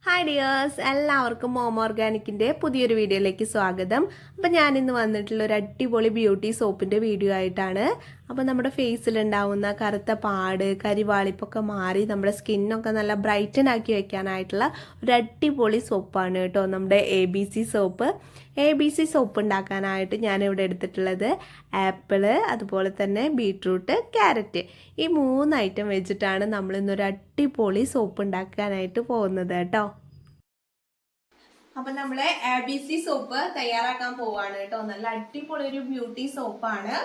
Hi dears, എല്ലാവർക്കും mom ഓർഗാനിക്കിൻ്റെ പുതിയൊരു വീഡിയോയിലേക്ക് സ്വാഗതം. അപ്പോൾ ഞാനിന്ന് വന്നിട്ടുള്ള ഒരു അടിപൊളി ബ്യൂട്ടി സോപ്പിൻ്റെ വീഡിയോ ആയിട്ടാണ്. അപ്പോൾ നമ്മുടെ ഫേസിലുണ്ടാവുന്ന കറുത്ത പാട്, കരിവാളിപ്പൊക്കെ മാറി നമ്മുടെ സ്കിന്നൊക്കെ നല്ല ബ്രൈറ്റൻ ആക്കി വെക്കാനായിട്ടുള്ള ഒരു അടിപൊളി സോപ്പാണ് കേട്ടോ നമ്മുടെ ABC സോപ്പ്. ABC സോപ്പ് ഉണ്ടാക്കാനായിട്ട് ഞാനിവിടെ എടുത്തിട്ടുള്ളത് ആപ്പിള്, അതുപോലെ തന്നെ ബീട്രൂട്ട്, ക്യാരറ്റ്, ഈ 3 ഐറ്റം വെച്ചിട്ടാണ് നമ്മളിന്നൊരു അടിപൊളി സോപ്പ് ഉണ്ടാക്കാനായിട്ട് പോകുന്നത് കേട്ടോ. അപ്പൊ നമ്മള് ABC സോപ്പ് തയ്യാറാക്കാൻ പോവാണ് കേട്ടോ. നല്ല അടിപൊളി ഒരു ബ്യൂട്ടി സോപ്പാണ്.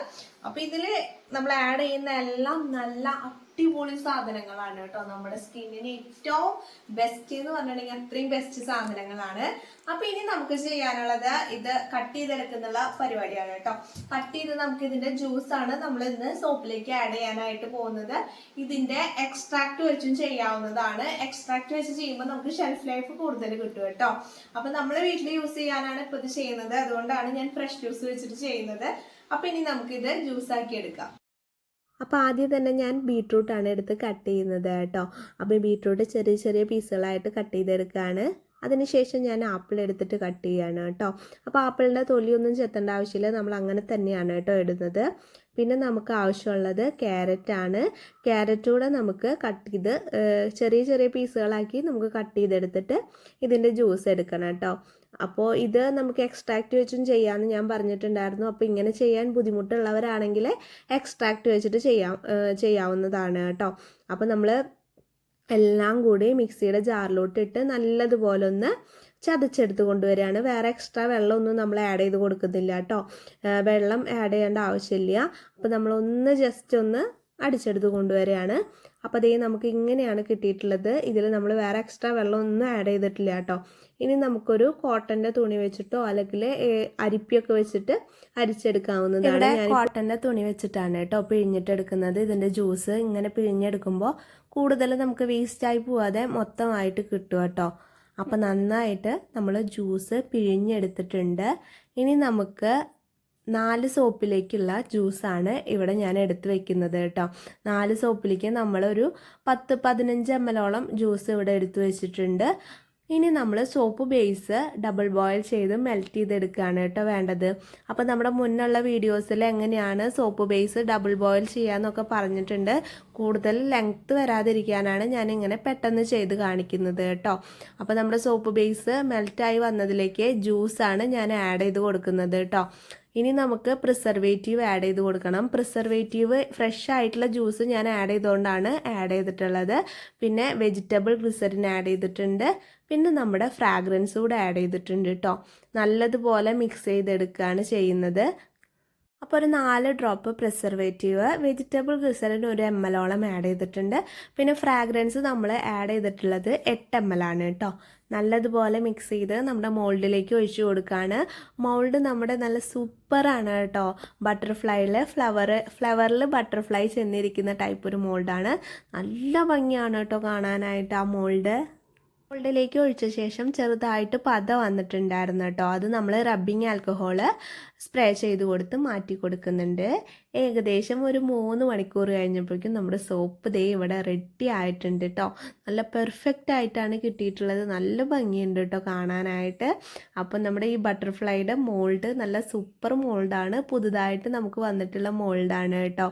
അപ്പൊ ഇതില് നമ്മൾ ആഡ് ചെയ്യുന്ന എല്ലാം നല്ല അടിപൊളി സാധനങ്ങളാണ് കേട്ടോ. നമ്മുടെ സ്കിന്നിന് ഏറ്റവും ബെസ്റ്റ് എന്ന് പറഞ്ഞിട്ടുണ്ടെങ്കിൽ അത്രയും ബെസ്റ്റ് സാധനങ്ങളാണ്. അപ്പൊ ഇനി നമുക്ക് ചെയ്യാനുള്ളത് ഇത് കട്ട് ചെയ്തെടുക്കുന്നുള്ള പരിപാടിയാണ് കേട്ടോ. കട്ട് ചെയ്ത് നമുക്ക് ഇതിന്റെ ജ്യൂസാണ് നമ്മൾ ഇന്ന് സോപ്പിലേക്ക് ആഡ് ചെയ്യാനായിട്ട് പോകുന്നത്. ഇതിന്റെ എക്സ്ട്രാക്ട് വെച്ചും ചെയ്യാവുന്നതാണ്. എക്സ്ട്രാക്ട് വെച്ച് ചെയ്യുമ്പോൾ നമുക്ക് ഷെൽഫ് ലൈഫ് കൂടുതൽ കിട്ടും കേട്ടോ. അപ്പൊ നമ്മൾ വീട്ടിൽ യൂസ് ചെയ്യാനാണ് ഇപ്പൊ ഇത് ചെയ്യുന്നത്. അതുകൊണ്ടാണ് ഞാൻ ഫ്രഷ് ജ്യൂസ് വെച്ചിട്ട് ചെയ്യുന്നത്. അപ്പൊ ഇനി നമുക്കിത് ജ്യൂസ് ആക്കി എടുക്കാം. അപ്പോൾ ആദ്യം തന്നെ ഞാൻ ബീട്രൂട്ടാണ് എടുത്ത് കട്ട് ചെയ്യുന്നത് കേട്ടോ. അപ്പോൾ ബീട്രൂട്ട് ചെറിയ ചെറിയ പീസുകളായിട്ട് കട്ട് ചെയ്തെടുക്കുകയാണ്. അതിനുശേഷം ഞാൻ ആപ്പിൾ എടുത്തിട്ട് കട്ട് ചെയ്യാണ് കേട്ടോ. അപ്പോൾ ആപ്പിളിൻ്റെ തൊലിയൊന്നും ചെത്തേണ്ട ആവശ്യമില്ല, നമ്മൾ അങ്ങനെ തന്നെയാണ് കേട്ടോ ഇടുന്നത്. പിന്നെ നമുക്ക് ആവശ്യമുള്ളത് ക്യാരറ്റാണ്. ക്യാരറ്റ് കൂടെ നമുക്ക് കട്ട് ചെയ്ത് ചെറിയ ചെറിയ പീസുകളാക്കി നമുക്ക് കട്ട് ചെയ്തെടുത്തിട്ട് ഇതിൻ്റെ ജ്യൂസ് എടുക്കണം കേട്ടോ. അപ്പോൾ ഇത് നമുക്ക് എക്സ്ട്രാക്റ്റ് വെച്ചും ചെയ്യാമെന്ന് ഞാൻ പറഞ്ഞിട്ടുണ്ടായിരുന്നു. അപ്പോൾ ഇങ്ങനെ ചെയ്യാൻ ബുദ്ധിമുട്ടുള്ളവരാണെങ്കിൽ എക്സ്ട്രാക്റ്റ് വെച്ചിട്ട് ചെയ്യാവുന്നതാണ് കേട്ടോ. അപ്പോൾ നമ്മൾ എല്ലാം കൂടി മിക്സിയുടെ ജാറിലോട്ടിട്ട് നല്ലതുപോലെ ഒന്ന് ചതച്ചെടുത്ത് കൊണ്ടുവരികയാണ്. വേറെ എക്സ്ട്രാ വെള്ളമൊന്നും നമ്മൾ ആഡ് ചെയ്ത് കൊടുക്കുന്നില്ല കേട്ടോ. വെള്ളം ആഡ് ചെയ്യേണ്ട ആവശ്യമില്ല. അപ്പോൾ നമ്മളൊന്ന് ജസ്റ്റ് ഒന്ന് അടിച്ചെടുത്ത് കൊണ്ടുവരികയാണ്. അപ്പോൾ അതേ നമുക്ക് ഇങ്ങനെയാണ് കിട്ടിയിട്ടുള്ളത്. ഇതിൽ നമ്മൾ വേറെ എക്സ്ട്രാ വെള്ളമൊന്നും ആഡ് ചെയ്തിട്ടില്ല കേട്ടോ. ഇനി നമുക്കൊരു കോട്ടൻ്റെ തുണി വെച്ചിട്ടോ അല്ലെങ്കിൽ അരിപ്പിയൊക്കെ വെച്ചിട്ട് അരിച്ചെടുക്കാവുന്നതാണ്. ഇവിടെ കോട്ടൻ്റെ തുണി വെച്ചിട്ടാണ് കേട്ടോ പിഴിഞ്ഞിട്ടെടുക്കുന്നത്. ഇതിൻ്റെ ജ്യൂസ് ഇങ്ങനെ പിഴിഞ്ഞെടുക്കുമ്പോൾ കൂടുതൽ നമുക്ക് വേസ്റ്റായി പോവാതെ മൊത്തമായിട്ട് കിട്ടും കേട്ടോ. അപ്പം നന്നായിട്ട് നമ്മൾ ജ്യൂസ് പിഴിഞ്ഞെടുത്തിട്ടുണ്ട്. ഇനി നമുക്ക് 4 സോപ്പിലേക്കുള്ള ജ്യൂസാണ് ഇവിടെ ഞാൻ എടുത്ത് വെക്കുന്നത് കേട്ടോ. 4 സോപ്പിലേക്ക് നമ്മളൊരു 10-15 ml ജ്യൂസ് ഇവിടെ എടുത്ത് വെച്ചിട്ടുണ്ട്. ഇനി നമ്മൾ സോപ്പ് ബേസ് ഡബിൾ ബോയിൽ ചെയ്ത് മെൽറ്റ് ചെയ്തെടുക്കുകയാണ് കേട്ടോ വേണ്ടത്. അപ്പോൾ നമ്മുടെ മുന്നുള്ള വീഡിയോസിൽ എങ്ങനെയാണ് സോപ്പ് ബേസ് ഡബിൾ ബോയിൽ ചെയ്യാമെന്നൊക്കെ പറഞ്ഞിട്ടുണ്ട്. കൂടുതൽ ലെങ്ത്ത് വരാതിരിക്കാനാണ് ഞാനിങ്ങനെ പെട്ടെന്ന് ചെയ്ത് കാണിക്കുന്നത് കേട്ടോ. അപ്പോൾ നമ്മുടെ സോപ്പ് ബേസ് മെൽറ്റായി വന്നതിലേക്ക് ജ്യൂസാണ് ഞാൻ ആഡ് ചെയ്ത് കൊടുക്കുന്നത് കേട്ടോ. ഇനി നമുക്ക് പ്രിസർവേറ്റീവ് ആഡ് ചെയ്ത് കൊടുക്കണം. പ്രിസർവേറ്റീവ് ഫ്രഷ് ആയിട്ടുള്ള ജ്യൂസ് ഞാൻ ആഡ് ചെയ്തുകൊണ്ടാണ് ആഡ് ചെയ്തിട്ടുള്ളത്. പിന്നെ വെജിറ്റബിൾ ഗ്ലിസറിൻ ആഡ് ചെയ്തിട്ടുണ്ട്. പിന്നെ നമ്മുടെ ഫ്രാഗ്രൻസ് കൂടെ ആഡ് ചെയ്തിട്ടുണ്ട് കേട്ടോ. നല്ലതുപോലെ മിക്സ് ചെയ്തെടുക്കുകയാണ് ചെയ്യുന്നത്. അപ്പോൾ ഒരു 4 drop preservative, vegetable glycerin 1 ml add ചെയ്തിട്ടുണ്ട്. പിന്നെ ഫ്രാഗ്രൻസ് നമ്മൾ ആഡ് ചെയ്തിട്ടുള്ളത് 8 ml ആണ് കേട്ടോ. നല്ലതുപോലെ മിക്സ് ചെയ്ത് നമ്മുടെ മോൾഡിലേക്ക് ഒഴിച്ചു കൊടുക്കുകയാണ്. മോൾഡ് നമ്മുടെ നല്ല സൂപ്പറാണ് കേട്ടോ. ഫ്ലവറിൽ ബട്ടർഫ്ലൈ ചെന്നിരിക്കുന്ന ടൈപ്പ് ഒരു മോൾഡാണ്. നല്ല ഭംഗിയാണ് കേട്ടോ കാണാനായിട്ട് ആ മോൾഡിലേക്ക് ഒഴിച്ച ശേഷം ചെറുതായിട്ട് പത വന്നിട്ടുണ്ടായിരുന്നു കേട്ടോ. അത് നമ്മൾ റബ്ബിങ് ആൽക്കഹോള് സ്പ്രേ ചെയ്ത് കൊടുത്ത് മാറ്റി കൊടുക്കുന്നുണ്ട്. ഏകദേശം ഒരു 3 മണിക്കൂർ കഴിഞ്ഞപ്പോഴേക്കും നമ്മുടെ സോപ്പ് ദേ ഇവിടെ റെഡി ആയിട്ടുണ്ട് കേട്ടോ. നല്ല പെർഫെക്റ്റ് ആയിട്ടാണ് കിട്ടിയിട്ടുള്ളത്. നല്ല ഭംഗിയുണ്ട് കേട്ടോ കാണാനായിട്ട്. അപ്പം നമ്മുടെ ഈ ബട്ടർഫ്ലൈയുടെ മോൾഡ് നല്ല സൂപ്പർ മോൾഡാണ്. പുതുതായിട്ട് നമുക്ക് വന്നിട്ടുള്ള മോൾഡാണ് കേട്ടോ.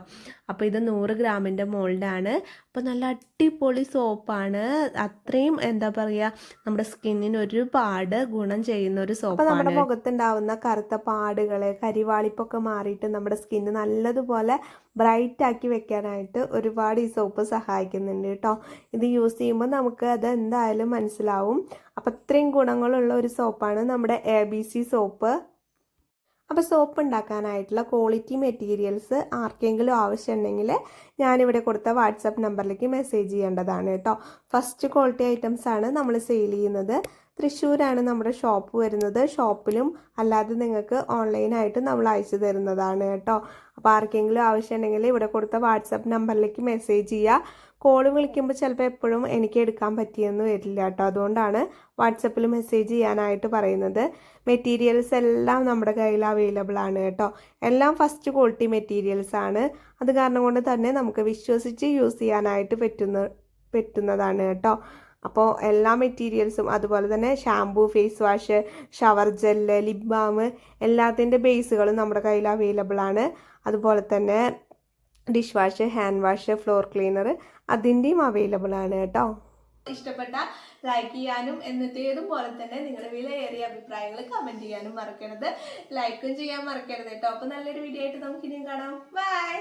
അപ്പോൾ ഇത് 100 ഗ്രാമിൻ്റെ മോൾഡാണ്. അപ്പോൾ നല്ല അടിപൊളി സോപ്പാണ്. അത്രയും എന്താ പറയുക, നമ്മുടെ സ്കിന്നിന് ഒരുപാട് ഗുണം ചെയ്യുന്ന ഒരു സോപ്പാണ്. നമ്മുടെ മുഖത്തുണ്ടാവുന്ന കറുത്ത പാടുകൾ, കരിവാളിപ്പൊക്കെ മാറിയിട്ട് നമ്മുടെ സ്കിന്ന് നല്ലതുപോലെ ബ്രൈറ്റ് ആക്കി വെക്കാനായിട്ട് ഒരുപാട് ഈ സോപ്പ് സഹായിക്കുന്നുണ്ട് കേട്ടോ. ഇത് യൂസ് ചെയ്യുമ്പോൾ നമുക്ക് അത് എന്തായാലും മനസ്സിലാവും. അപ്പം അത്രയും ഗുണങ്ങളുള്ള ഒരു സോപ്പാണ് നമ്മുടെ ABC സോപ്പ്. അപ്പോൾ സോപ്പ് ഉണ്ടാക്കാനായിട്ടുള്ള ക്വാളിറ്റി മെറ്റീരിയൽസ് ആർക്കെങ്കിലും ആവശ്യമുണ്ടെങ്കിൽ ഞാനിവിടെ കൊടുത്ത വാട്സപ്പ് നമ്പറിലേക്ക് മെസ്സേജ് ചെയ്യേണ്ടതാണ് കേട്ടോ. ഫസ്റ്റ് ക്വാളിറ്റി ഐറ്റംസ് ആണ് നമ്മൾ സെയിൽ ചെയ്യുന്നത്. തൃശ്ശൂരാണ് നമ്മുടെ ഷോപ്പ് വരുന്നത്. ഷോപ്പിലും അല്ലാതെ നിങ്ങൾക്ക് ഓൺലൈനായിട്ട് നമ്മൾ അയച്ചു തരുന്നതാണ് കേട്ടോ. അപ്പോൾ ആർക്കെങ്കിലും ആവശ്യമുണ്ടെങ്കിൽ ഇവിടെ കൊടുത്ത വാട്സപ്പ് നമ്പറിലേക്ക് മെസ്സേജ് ചെയ്യുക. കോൾ വിളിക്കുമ്പോൾ ചിലപ്പോൾ എപ്പോഴും എനിക്ക് എടുക്കാൻ പറ്റിയെന്ന് വരില്ല കേട്ടോ. അതുകൊണ്ടാണ് വാട്സപ്പിൽ മെസ്സേജ് ചെയ്യാനായിട്ട് പറയുന്നത്. മെറ്റീരിയൽസ് എല്ലാം നമ്മുടെ കയ്യിൽ അവൈലബിൾ ആണ് കേട്ടോ. എല്ലാം ഫസ്റ്റ് ക്വാളിറ്റി മെറ്റീരിയൽസ് ആണ്. അത് കാരണം കൊണ്ട് തന്നെ നമുക്ക് വിശ്വസിച്ച് യൂസ് ചെയ്യാനായിട്ട് പറ്റുന്നതാണ് കേട്ടോ. അപ്പോൾ എല്ലാ മെറ്റീരിയൽസും അതുപോലെ തന്നെ shampoo, face wash, shower gel, lip balm എല്ലാത്തിൻ്റെ ബേസുകളും നമ്മുടെ കയ്യിൽ അവൈലബിൾ ആണ്. അതുപോലെ തന്നെ dish wash, hand wash, floor cleaner അതിൻ്റെയും അവൈലബിൾ ആണ് കേട്ടോ. ഇഷ്ടപ്പെട്ട ലൈക്ക് ചെയ്യാനും എന്നത്തേതും പോലെ തന്നെ നിങ്ങളുടെ വിലയേറിയ അഭിപ്രായങ്ങൾ കമന്റ് ചെയ്യാനും മറക്കരുത്. ലൈക്കും ചെയ്യാൻ മറക്കരുത് കേട്ടോ. അപ്പൊ നല്ലൊരു വീഡിയോ ആയിട്ട് നമുക്ക് ഇനിയും കാണാം. ബൈ.